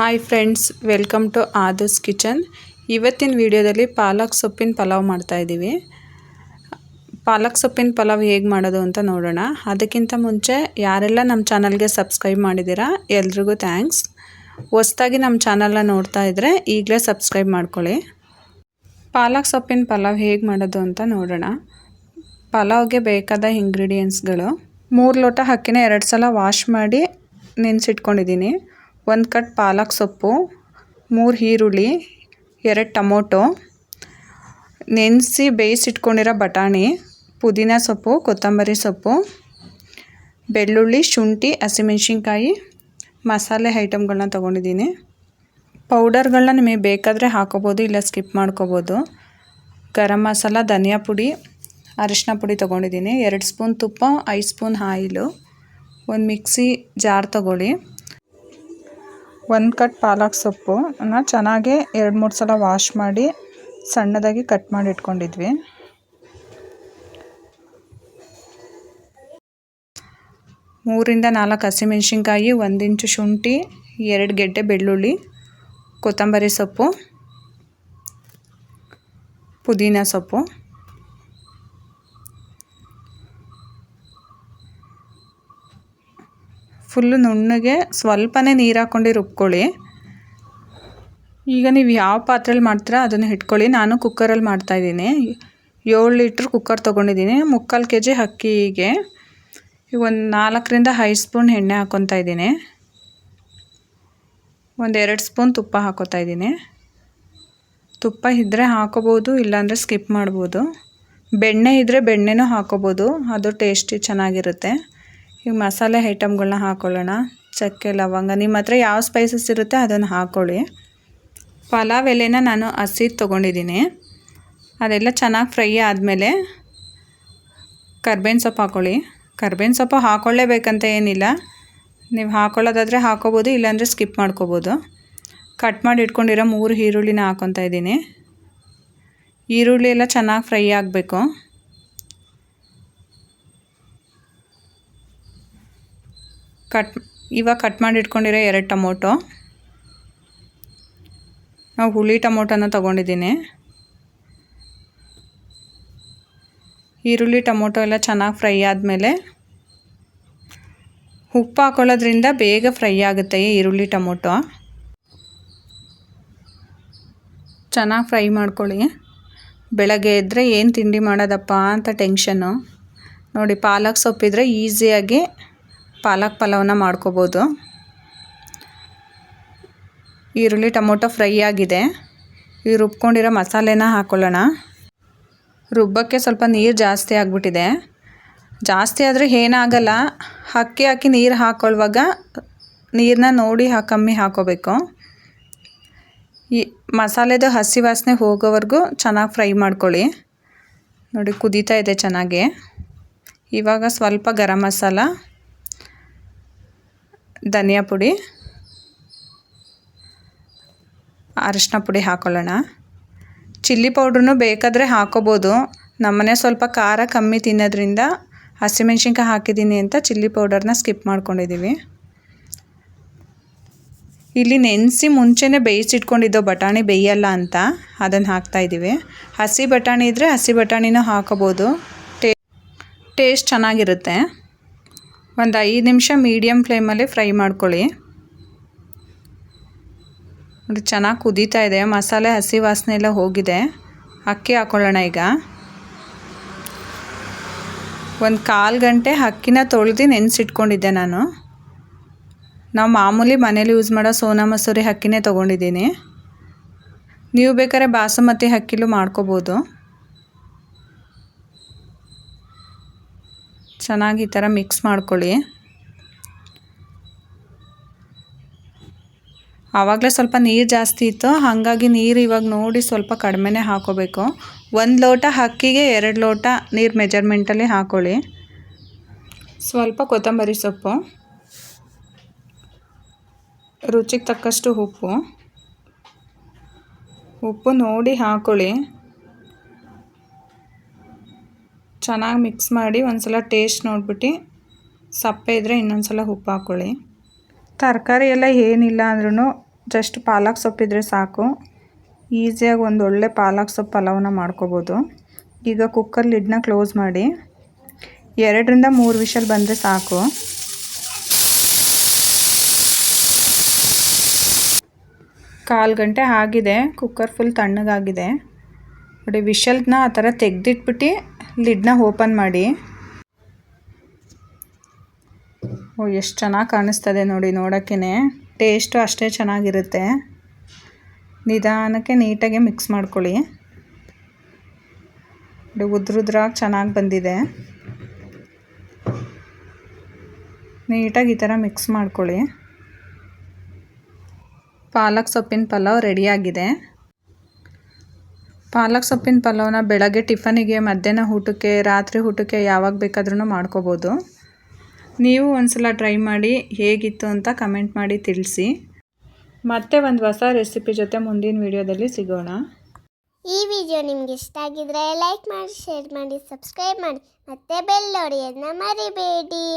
Hi friends, welcome to Aadar's kitchen. ಇವತ್ತಿನ ವಿಡಿಯೋದಲ್ಲಿ ಪಾಲಕ್ ಸೊಪ್ಪಿನ ಪಲಾವ್ ಮಾಡ್ತಾಯಿದ್ದೀವಿ. ಪಾಲಕ್ ಸೊಪ್ಪಿನ ಪಲಾವ್ ಹೇಗೆ ಮಾಡೋದು ಅಂತ ನೋಡೋಣ. ಅದಕ್ಕಿಂತ ಮುಂಚೆ ಯಾರೆಲ್ಲ ನಮ್ಮ ಚಾನಲ್ಗೆ ಸಬ್ಸ್ಕ್ರೈಬ್ ಮಾಡಿದ್ದೀರಾ ಎಲ್ರಿಗೂ ಥ್ಯಾಂಕ್ಸ್. ಹೊಸ್ದಾಗಿ ನಮ್ಮ ಚಾನಲ್ನ ನೋಡ್ತಾ ಇದ್ದರೆ ಈಗಲೇ ಸಬ್ಸ್ಕ್ರೈಬ್ ಮಾಡ್ಕೊಳ್ಳಿ. ಪಾಲಕ್ ಸೊಪ್ಪಿನ ಪಲಾವ್ ಹೇಗೆ ಮಾಡೋದು ಅಂತ ನೋಡೋಣ. ಪಲಾವ್ಗೆ ಬೇಕಾದ ಇಂಗ್ರೀಡಿಯೆಂಟ್ಸ್ಗಳು: 3 ಲೋಟ ಅಕ್ಕಿನ 2 ಸಲ ವಾಶ್ ಮಾಡಿ ನೆನೆಸಿಟ್ಕೊಂಡಿದ್ದೀನಿ. 1 ಕಟ್ ಪಾಲಕ್ ಸೊಪ್ಪು, 3 ಈರುಳ್ಳಿ, 2 ಟೊಮೊಟೊ, ನೆನೆಸಿ ಬೇಯಿಸಿಟ್ಕೊಂಡಿರೋ ಬಟಾಣಿ, ಪುದೀನ ಸೊಪ್ಪು, ಕೊತ್ತಂಬರಿ ಸೊಪ್ಪು, ಬೆಳ್ಳುಳ್ಳಿ, ಶುಂಠಿ, ಹಸಿಮೆಣ್ಸಿನ್ಕಾಯಿ, ಮಸಾಲೆ ಐಟಮ್ಗಳನ್ನ ತೊಗೊಂಡಿದ್ದೀನಿ. ಪೌಡರ್ಗಳನ್ನ ನಿಮಗೆ ಬೇಕಾದರೆ ಹಾಕೋಬೋದು, ಇಲ್ಲ ಸ್ಕಿಪ್ ಮಾಡ್ಕೋಬೋದು. ಗರಂ ಮಸಾಲ, ಧನಿಯಾ ಪುಡಿ, ಅರಿಶಿನ ಪುಡಿ ತೊಗೊಂಡಿದ್ದೀನಿ. 2 ಸ್ಪೂನ್ ತುಪ್ಪ, 5 ಸ್ಪೂನ್ ಆಯಿಲು. ಒಂದು ಮಿಕ್ಸಿ ಜಾರ್ ತೊಗೊಳ್ಳಿ. 1 ಕಟ್ ಪಾಲಕ್ ಸೊಪ್ಪನ್ನು ಚೆನ್ನಾಗಿ 2-3 ಸಲ ವಾಶ್ ಮಾಡಿ ಸಣ್ಣದಾಗಿ ಕಟ್ ಮಾಡಿ ಇಟ್ಕೊಂಡಿದ್ವಿ. ಮೂರಿಂದ 4 ಹಸಿಮೆಣ್ಸಿನ್ಕಾಯಿ, 1 ಇಂಚು ಶುಂಠಿ, 2 ಗೆಡ್ಡೆ ಬೆಳ್ಳುಳ್ಳಿ, ಕೊತ್ತಂಬರಿ ಸೊಪ್ಪು, ಪುದೀನ ಸೊಪ್ಪು. ಫುಲ್ಲು ನುಣ್ಣಗೆ ಸ್ವಲ್ಪನೇ ನೀರು ಹಾಕ್ಕೊಂಡು ರುಬ್ಕೊಳ್ಳಿ. ಈಗ ನೀವು ಯಾವ ಪಾತ್ರೆಯಲ್ಲಿ ಮಾಡ್ತೀರಾ ಅದನ್ನು ಇಟ್ಕೊಳ್ಳಿ. ನಾನು ಕುಕ್ಕರಲ್ಲಿ ಮಾಡ್ತಾಯಿದ್ದೀನಿ. 7 ಲೀಟ್ರ್ ಕುಕ್ಕರ್ ತೊಗೊಂಡಿದ್ದೀನಿ. 3/4 kg ಅಕ್ಕಿಗೆ ಒಂದು 4ರಿಂದ 5 ಸ್ಪೂನ್ ಎಣ್ಣೆ ಹಾಕ್ಕೊತಾ ಇದ್ದೀನಿ. 1-2 ಸ್ಪೂನ್ ತುಪ್ಪ ಹಾಕ್ಕೊತಾ ಇದ್ದೀನಿ. ತುಪ್ಪ ಇದ್ದರೆ ಹಾಕೋಬೋದು, ಇಲ್ಲಾಂದರೆ ಸ್ಕಿಪ್ ಮಾಡ್ಬೋದು. ಬೆಣ್ಣೆ ಇದ್ದರೆ ಬೆಣ್ಣೆನೂ ಹಾಕೋಬೋದು, ಅದು ಟೇಸ್ಟಿ ಚೆನ್ನಾಗಿರುತ್ತೆ. ಈಗ ಮಸಾಲೆ ಐಟಮ್ಗಳನ್ನ ಹಾಕ್ಕೊಳ್ಳೋಣ. ಚಕ್ಕೆ, ಲವಂಗ, ನಿಮ್ಮ ಹತ್ರ ಯಾವ ಸ್ಪೈಸಸ್ ಇರುತ್ತೆ ಅದನ್ನು ಹಾಕ್ಕೊಳ್ಳಿ. ಪಲಾವ್ ಎಲೆನ ನಾನು ಹಸಿದು ತೊಗೊಂಡಿದ್ದೀನಿ. ಅದೆಲ್ಲ ಚೆನ್ನಾಗಿ ಫ್ರೈ ಆದಮೇಲೆ ಕರ್ಬೇವಿನ ಸೊಪ್ಪು ಹಾಕ್ಕೊಳ್ಳಿ. ಕರ್ಬೇವಿನ ಸೊಪ್ಪು ಹಾಕ್ಕೊಳ್ಳೇಬೇಕಂತ ಏನಿಲ್ಲ, ನೀವು ಹಾಕ್ಕೊಳ್ಳೋದಾದರೆ ಹಾಕ್ಕೋಬೋದು, ಇಲ್ಲಾಂದರೆ ಸ್ಕಿಪ್ ಮಾಡ್ಕೋಬೋದು. ಕಟ್ ಮಾಡಿ ಇಟ್ಕೊಂಡಿರೋ 3 ಈರುಳ್ಳಿನ ಹಾಕ್ಕೊತಾ ಇದ್ದೀನಿ. ಈರುಳ್ಳಿ ಎಲ್ಲ ಚೆನ್ನಾಗಿ ಫ್ರೈ ಆಗಬೇಕು. ಇವಾಗ ಕಟ್ ಮಾಡಿ ಇಟ್ಕೊಂಡಿರೋ 2 ಟೊಮೊಟೊ, ನಾವು ಹುಳಿ ಟೊಮೊಟೊನ ತೊಗೊಂಡಿದ್ದೀನಿ. ಈರುಳ್ಳಿ ಟೊಮೊಟೊ ಎಲ್ಲ ಚೆನ್ನಾಗಿ ಫ್ರೈ ಆದಮೇಲೆ ಉಪ್ಪು ಹಾಕ್ಕೊಳ್ಳೋದ್ರಿಂದ ಬೇಗ ಫ್ರೈ ಆಗುತ್ತೆ ಈರುಳ್ಳಿ ಟೊಮೊಟೊ. ಚೆನ್ನಾಗಿ ಫ್ರೈ ಮಾಡ್ಕೊಳ್ಳಿ. ಬೆಳಗ್ಗೆ ಎದ್ದರೆ ಏನು ತಿಂಡಿ ಮಾಡೋದಪ್ಪ ಅಂತ ಟೆನ್ಷನ್ನು. ನೋಡಿ, ಪಾಲಕ್ ಸೊಪ್ಪಿದ್ರೆ ಈಸಿಯಾಗಿ ಪಾಲಕ್ ಪಲಾವ್ನ ಮಾಡ್ಕೋಬೋದು. ಈರುಳ್ಳಿ ಟೊಮೊಟೊ ಫ್ರೈ ಆಗಿದೆ. ಈ ರುಬ್ಕೊಂಡಿರೋ ಮಸಾಲೆನ ಹಾಕ್ಕೊಳ್ಳೋಣ. ರುಬ್ಬಕ್ಕೆ ಸ್ವಲ್ಪ ನೀರು ಜಾಸ್ತಿ ಆಗಿಬಿಟ್ಟಿದೆ. ಜಾಸ್ತಿ ಆದರೆ ಏನಾಗಲ್ಲ, ಅಕ್ಕಿ ಹಾಕಿ ನೀರು ಹಾಕ್ಕೊಳ್ಳುವಾಗ ನೀರನ್ನ ನೋಡಿ ಕಮ್ಮಿ ಹಾಕ್ಕೋಬೇಕು. ಈ ಮಸಾಲೆದು ಹಸಿ ವಾಸನೆ ಹೋಗೋವರೆಗೂ ಚೆನ್ನಾಗಿ ಫ್ರೈ ಮಾಡ್ಕೊಳ್ಳಿ. ನೋಡಿ, ಕುದೀತಾ ಇದೆ ಚೆನ್ನಾಗಿ. ಇವಾಗ ಸ್ವಲ್ಪ ಗರಂ ಮಸಾಲ, ಧನಿಯಾ ಪುಡಿ, ಅರಿಶಿನ ಪುಡಿ ಹಾಕ್ಕೊಳ್ಳೋಣ. ಚಿಲ್ಲಿ ಪೌಡ್ರೂ ಬೇಕಾದರೆ ಹಾಕ್ಕೋಬೋದು. ನಮ್ಮನೆ ಸ್ವಲ್ಪ ಖಾರ ಕಮ್ಮಿ ತಿನ್ನೋದ್ರಿಂದ ಹಸಿಮೆಣ್ಸಿನ್ಕಾಯಿ ಹಾಕಿದ್ದೀನಿ ಅಂತ ಚಿಲ್ಲಿ ಪೌಡರ್ನ ಸ್ಕಿಪ್ ಮಾಡ್ಕೊಂಡಿದ್ದೀವಿ. ಇಲ್ಲಿ ನೆನೆಸಿ ಮುಂಚೆನೇ ಬೇಯಿಸಿಟ್ಕೊಂಡಿದ್ದೋ ಬಟಾಣಿ ಬೇಯಲ್ಲ ಅಂತ ಅದನ್ನು ಹಾಕ್ತಾಯಿದ್ದೀವಿ. ಹಸಿ ಬಟಾಣಿ ಇದ್ದರೆ ಹಸಿ ಬಟಾಣಿನೂ ಹಾಕೋಬೋದು, ಟೇಸ್ಟ್ ಚೆನ್ನಾಗಿರುತ್ತೆ. ಒಂದು 5 ನಿಮಿಷ ಮೀಡಿಯಮ್ ಫ್ಲೇಮಲ್ಲಿ ಫ್ರೈ ಮಾಡ್ಕೊಳ್ಳಿ. ನೋಡಿ, ಚೆನ್ನಾಗಿ ಕುದೀತಾ ಇದೆ. ಮಸಾಲೆ ಹಸಿ ವಾಸನೆ ಎಲ್ಲ ಹೋಗಿದೆ. ಅಕ್ಕಿ ಹಾಕ್ಕೊಳ್ಳೋಣ. ಈಗ 1/4 ಗಂಟೆ ಅಕ್ಕಿನ ತೊಳೆದು ನೆನೆಸಿಟ್ಕೊಂಡಿದ್ದೆ ನಾನು. ನಾವು ಮಾಮೂಲಿ ಮನೇಲಿ ಯೂಸ್ ಮಾಡೋ ಸೋನಾ ಮಸೂರಿ ಅಕ್ಕಿನೇ ತೊಗೊಂಡಿದ್ದೀನಿ. ನೀವು ಬೇಕಾದ್ರೆ ಬಾಸುಮತಿ ಅಕ್ಕಿಲೂ ಮಾಡ್ಕೋಬೋದು. ಚೆನ್ನಾಗಿ ಈ ಥರ ಮಿಕ್ಸ್ ಮಾಡ್ಕೊಳ್ಳಿ. ಆವಾಗಲೇ ಸ್ವಲ್ಪ ನೀರು ಜಾಸ್ತಿ ಇತ್ತು, ಹಾಗಾಗಿ ನೀರು ಇವಾಗ ನೋಡಿ ಸ್ವಲ್ಪ ಕಡಿಮೆನೇ ಹಾಕ್ಕೋಬೇಕು. 1 ಲೋಟ ಅಕ್ಕಿಗೆ 2 ಲೋಟ ನೀರು ಮೆಜರ್ಮೆಂಟಲ್ಲಿ ಹಾಕ್ಕೊಳ್ಳಿ. ಸ್ವಲ್ಪ ಕೊತ್ತಂಬರಿ ಸೊಪ್ಪು, ರುಚಿಗೆ ತಕ್ಕಷ್ಟು ಉಪ್ಪು ನೋಡಿ ಹಾಕ್ಕೊಳ್ಳಿ. ಚೆನ್ನಾಗಿ ಮಿಕ್ಸ್ ಮಾಡಿ ಒಂದು ಸಲ ಟೇಸ್ಟ್ ನೋಡ್ಬಿಟ್ಟು ಸಪ್ಪೆ ಇದ್ದರೆ ಇನ್ನೊಂದು ಸಲ ಉಪ್ಪು ಹಾಕ್ಕೊಳ್ಳಿ. ತರಕಾರಿ ಎಲ್ಲ ಏನಿಲ್ಲ ಅಂದ್ರೂ ಜಸ್ಟ್ ಪಾಲಕ್ ಸೊಪ್ಪಿದ್ರೆ ಸಾಕು, ಈಸಿಯಾಗಿ ಒಂದು ಒಳ್ಳೆ ಪಾಲಕ್ ಸೊಪ್ಪು ಪಲಾವನ್ನ ಮಾಡ್ಕೋಬೋದು. ಈಗ ಕುಕ್ಕರ್ ಲಿಡ್ನ ಕ್ಲೋಸ್ ಮಾಡಿ 2ರಿಂದ 3 ವಿಷಲ್ ಬಂದರೆ ಸಾಕು. ಕಾಲು ಗಂಟೆ ಆಗಿದೆ, ಕುಕ್ಕರ್ ಫುಲ್ ತಣ್ಣಗಾಗಿದೆ ನೋಡಿ. ವಿಷಲ್ನ ಆ ಥರ ತೆಗೆದಿಟ್ಬಿಟ್ಟು ಲಿಡ್ನ ಓಪನ್ ಮಾಡಿ. ಎಷ್ಟು ಚೆನ್ನಾಗಿ ಕಾಣಿಸ್ತದೆ ನೋಡಿ, ನೋಡೋಕ್ಕೇ ಟೇಸ್ಟು ಅಷ್ಟೇ ಚೆನ್ನಾಗಿರುತ್ತೆ. ನಿಧಾನಕ್ಕೆ ನೀಟಾಗಿ ಮಿಕ್ಸ್ ಮಾಡ್ಕೊಳ್ಳಿ. ಉದ್ರುದ್ರಾಗಿ ಚೆನ್ನಾಗಿ ಬಂದಿದೆ. ನೀಟಾಗಿ ಈ ಥರ ಮಿಕ್ಸ್ ಮಾಡ್ಕೊಳ್ಳಿ. ಪಾಲಕ್ ಸೊಪ್ಪಿನ ಪಲಾವ್ ರೆಡಿಯಾಗಿದೆ. ಪಾಲಕ್ ಸೊಪ್ಪಿನ ಪಲಾವ್ನ ಬೆಳಗ್ಗೆ ಟಿಫನಿಗೆ, ಮಧ್ಯಾಹ್ನ ಊಟಕ್ಕೆ, ರಾತ್ರಿ ಊಟಕ್ಕೆ ಯಾವಾಗ ಬೇಕಾದ್ರೂ ಮಾಡ್ಕೋಬೋದು. ನೀವು ಒಂದ್ಸಲ ಟ್ರೈ ಮಾಡಿ ಹೇಗಿತ್ತು ಅಂತ ಕಮೆಂಟ್ ಮಾಡಿ ತಿಳಿಸಿ. ಮತ್ತೆ ಒಂದು ಹೊಸ ರೆಸಿಪಿ ಜೊತೆ ಮುಂದಿನ ವಿಡಿಯೋದಲ್ಲಿ ಸಿಗೋಣ. ಈ ವಿಡಿಯೋ ನಿಮಗೆ ಇಷ್ಟ ಆಗಿದ್ರೆ ಲೈಕ್ ಮಾಡಿ, ಶೇರ್ ಮಾಡಿ, ಸಬ್ಸ್ಕ್ರೈಬ್ ಮಾಡಿ, ಮತ್ತೆ ಬೆಲ್ ಹೊಡೆಯೋದನ್ನ ಮರಿಬೇಡಿ.